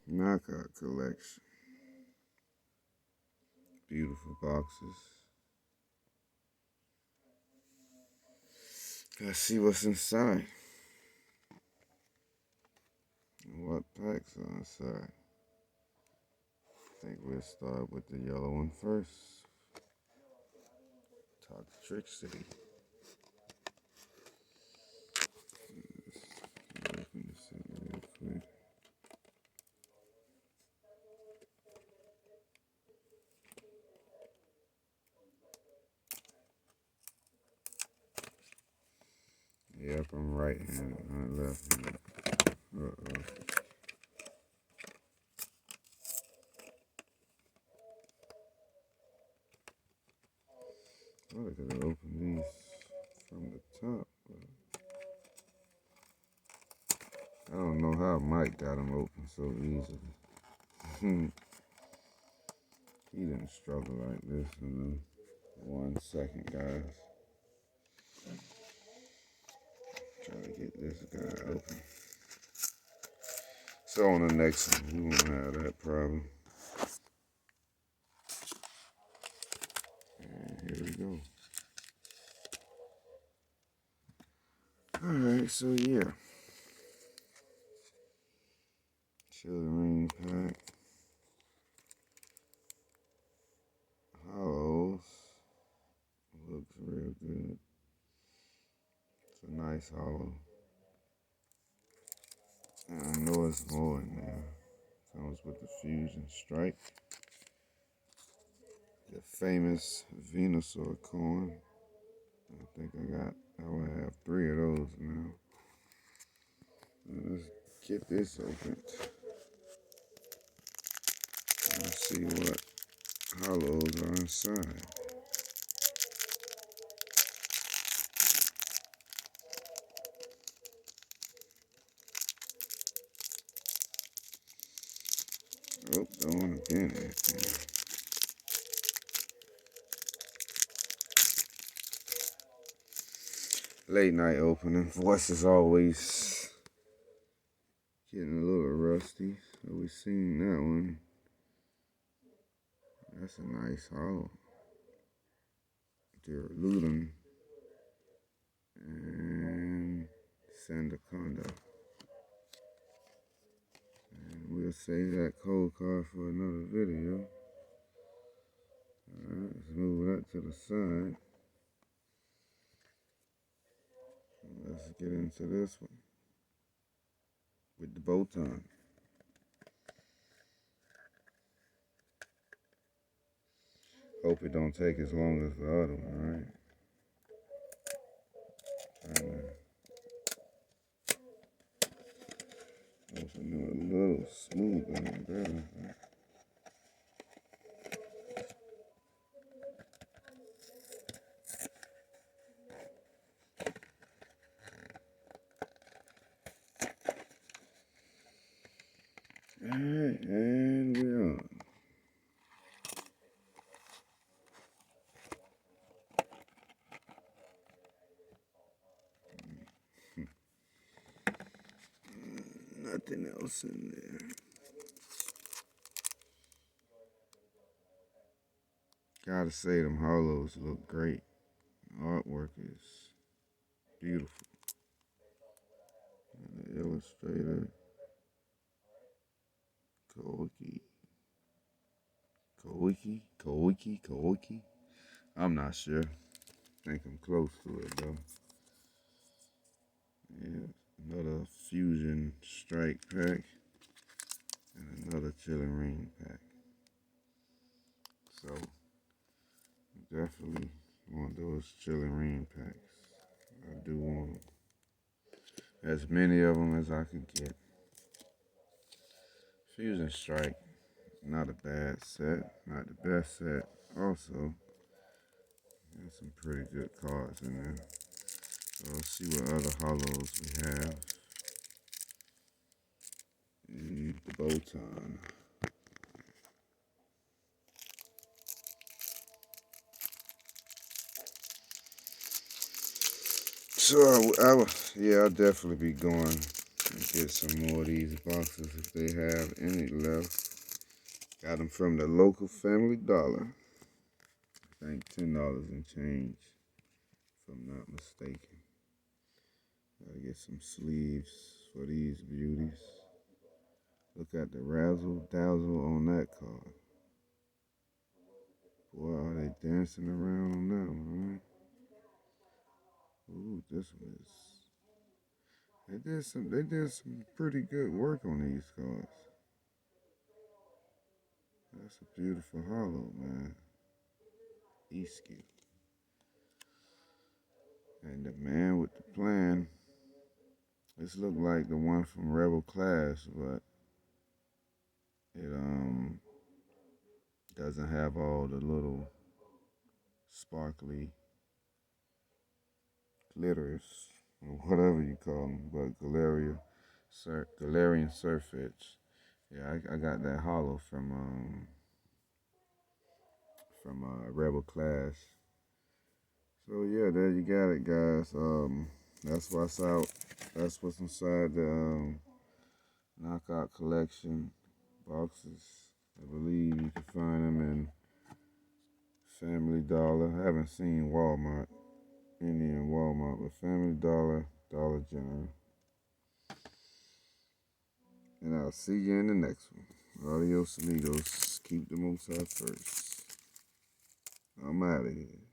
Knockout collection. Beautiful boxes. Let's see what's inside. What packs are inside? I think we'll start with the yellow one first. Toxic City. Open this up real quick. Yep, I'm right-handed, not left-handed. Uh-oh. I could have opened these from the top. I don't know how Mike got them open so easily. He didn't struggle like this in 1 second, guys. Try to get this guy open. So on the next one, we won't have that problem. And here we go. Alright, so yeah. Chilling pack. Hollows. Looks real good. It's a nice hollow. And I know it's more in there. Comes with the Fusion Strike. The famous Venusaur coin. I think I will have 3 of those now. Let's get this open. Let's see what hollows are inside. Oh, don't want to get anything. Late night opening. Voice is always getting a little rusty. So we seen that one. That's a nice hollow. Ludum and Sandaconda. And we'll save that code card for another video. Alright, let's move that to the side. Let's get into this one with the Botan. Hope it don't take as long as the other one, right? Open it a little smoother and better. Alright, and we're on. Nothing else in there. Gotta say, them hollows look great. Artwork is beautiful. And the illustrator, Koiki. I'm not sure. I think I'm close to it though. Yeah, another Fusion Strike pack and another Chilling Reign pack. So definitely want those Chilling Reign packs. I do want as many of them as I can get. Fusion Strike, not a bad set, not the best set. Also, there's some pretty good cards in there. So let's see what other hollows we have. And the Botan. So I'll definitely be going Get some more of these boxes if they have any left. Got them from the local Family Dollar. I think $10 and change, if I'm not mistaken. Gotta get some sleeves for these beauties. Look at the razzle dazzle on that card. Boy, are they dancing around on that one, right? Ooh, this one is. They did some pretty good work on these cards. That's a beautiful hollow, man. Eskew. And the man with the plan. This looked like the one from Rebel Class, but it doesn't have all the little sparkly glitters or whatever you call them, but Galarian Surfetch. Yeah, I got that hollow from Rebel Class. So yeah, there you got it, guys. That's what's out. That's what's inside the knockout collection boxes. I believe you can find them in Family Dollar. I haven't seen any in Walmart, but Family Dollar, Dollar General. And I'll see you in the next one. Adios amigos. Keep the most high first. I'm out of here.